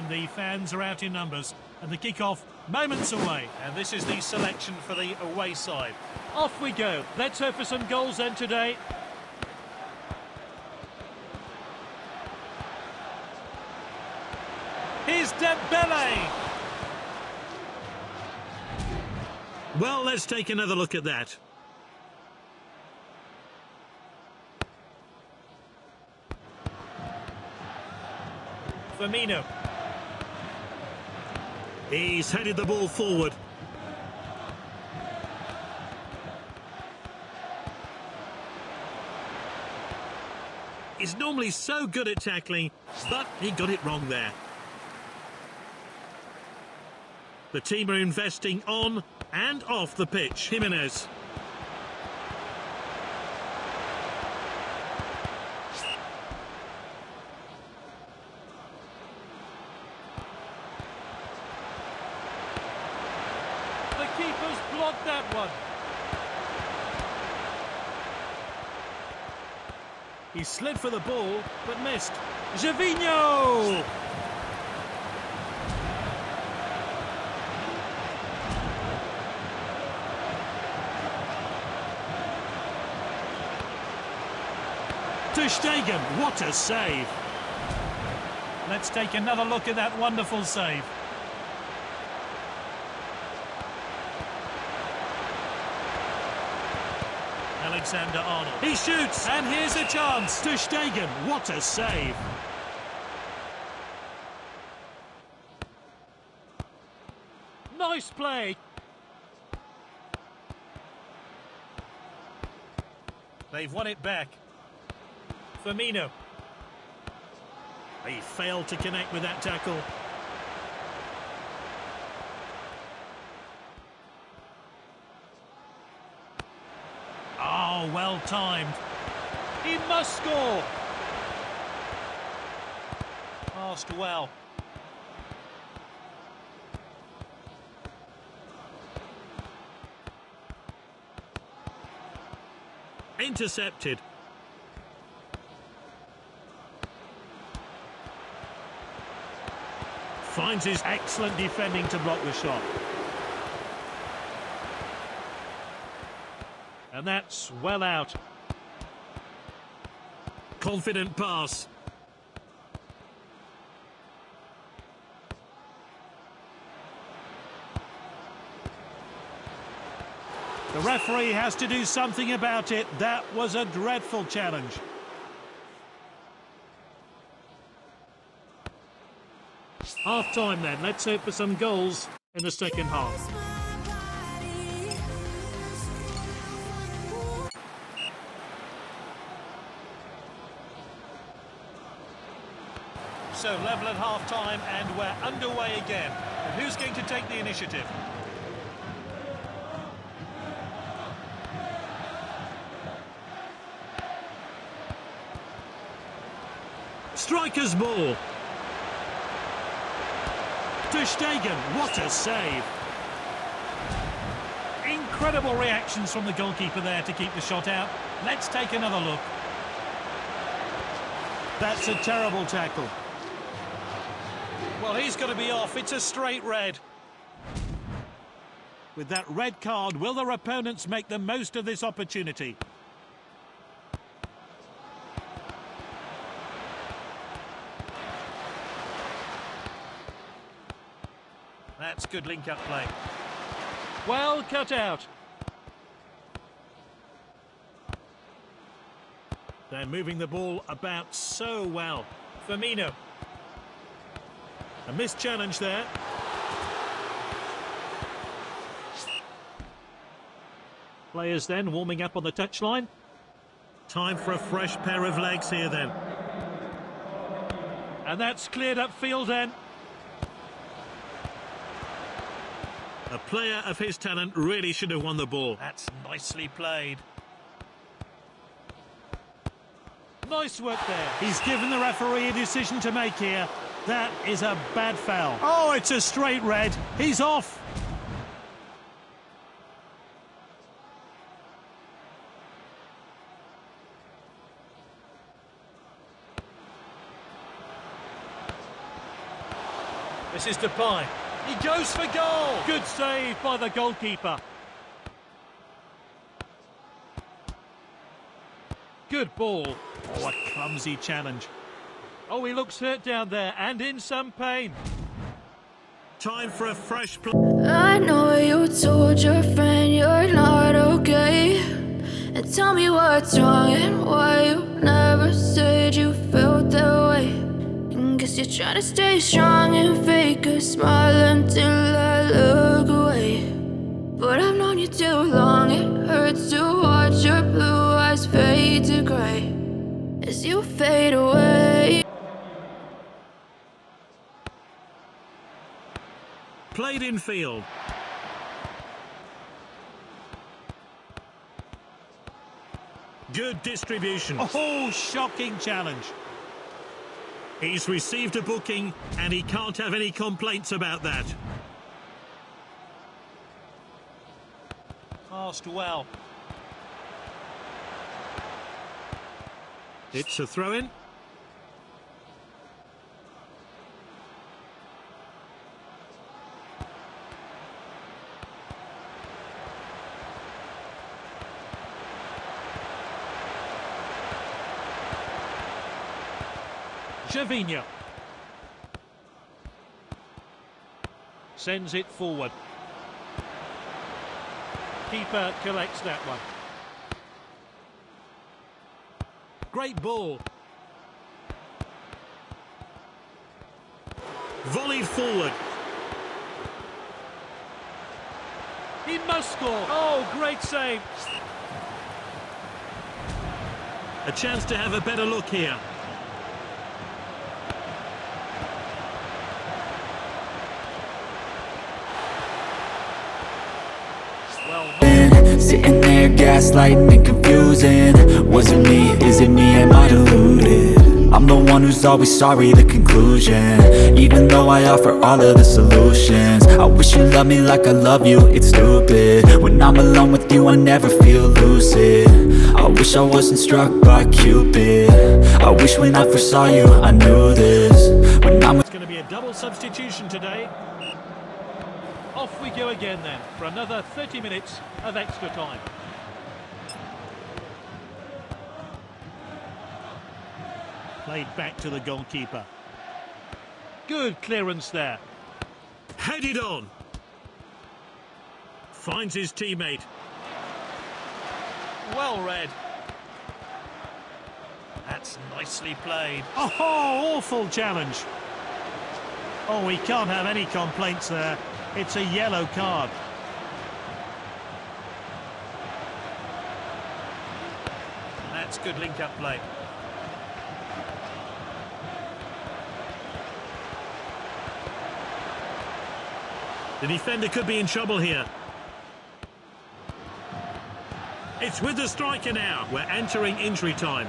and the fans are out in numbers. And the kick-off moments away. And this is the selection for the away side. Off we go. Let's hope for some goals then today. Here's Dembele. Well, let's take another look at that. Firmino. He's headed the ball forward. He's normally so good at tackling, but he got it wrong there. The team are investing on and off the pitch. Jimenez. The keeper's blocked that one. He slid for the ball, but missed. Gervinho! Ter Stegen, what a save! Let's take another look at that wonderful save. Alexander-Arnold. He shoots, and here's a chance. Ter Stegen, what a save! Nice play. They've won it back. Firmino. He failed to connect with that tackle. Oh, well timed. He must score. Passed well. Intercepted. Finds his excellent defending to block the shot. And that's well out. Confident pass. The referee has to do something about it. That was a dreadful challenge. Half-time then. Let's hope for some goals in the second half. So level at half-time and we're underway again. And who's going to take the initiative? Striker's ball. Ter Stegen, what a save. Incredible reactions from the goalkeeper there to keep the shot out. Let's take another look. That's a terrible tackle. Well, he's got to be off. It's a straight red. With that red card, will their opponents make the most of this opportunity? That's good link-up play. Well cut out. They're moving the ball about so well. Firmino. A missed challenge there. Players then warming up on the touchline. Time for a fresh pair of legs here then. And that's cleared up field then. A player of his talent really should have won the ball. That's nicely played. Nice work there. He's given the referee a decision to make here. That is a bad foul. Oh, it's a straight red. He's off. This is Depay. He goes for goal. Good save by the goalkeeper. Good ball. Oh, a clumsy challenge. Oh, he looks hurt down there and in some pain. Time for a fresh play. I know you told your friend you're not okay, and tell me what's wrong and why you never said you felt that way. And guess you're trying to stay strong and fake a smile until I look away. But I've known you too long, it hurts to watch your blue eyes fade to gray as you fade away. Played in field. Good distribution. Oh, shocking challenge. He's received a booking and he can't have any complaints about that. Passed well. It's a throw-in. Javinho sends it forward. Keeper collects that one. Great ball. Volleyed forward. He must score. Oh, great save. A chance to have a better look here. Sitting there gaslighting and confusing. Was it me? Is it me? Am I deluded? I'm the one who's always sorry, the conclusion. Even though I offer all of the solutions. I wish you loved me like I love you, it's stupid. When I'm alone with you I never feel lucid. I wish I wasn't struck by Cupid. I wish when I first saw you I knew this. It's going to be a double substitution today. Off we go again then for another 30 minutes of extra time. Played back to the goalkeeper. Good clearance there. Headed on. Finds his teammate. Well read. That's nicely played. Oh, awful challenge. Oh, he can't have any complaints there. It's a yellow card. That's good link-up play. The defender could be in trouble here. It's with the striker now. We're entering injury time.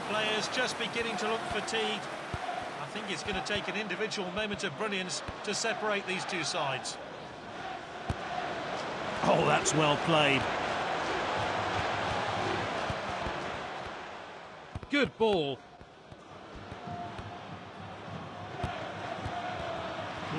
Players just beginning to look fatigued. I think it's going to take an individual moment of brilliance to separate these two sides. Oh, that's well played. Good ball.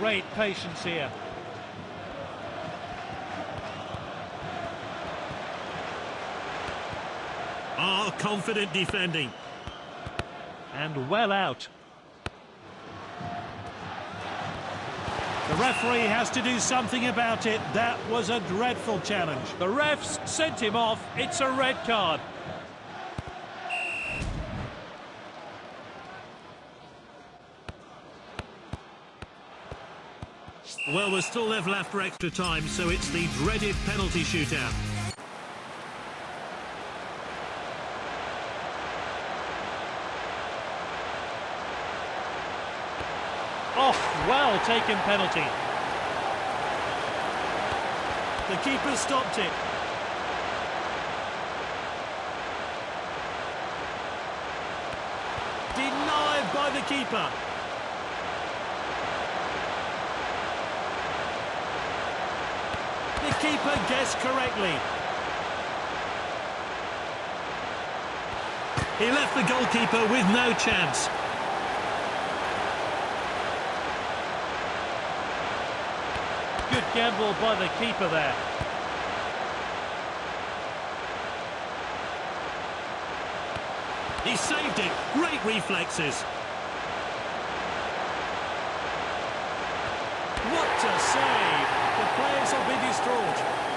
Great patience here. Oh, confident defending. And well out. The referee has to do something about it. That was a dreadful challenge. The refs sent him off. It's a red card. Well, we're still left for extra time, so it's the dreaded penalty shootout. Oh, well taken penalty. The keeper stopped it. Denied by the keeper. The keeper guessed correctly. He left the goalkeeper with no chance. Good gamble by the keeper there. He saved it. Great reflexes. What a save! The players will be distraught.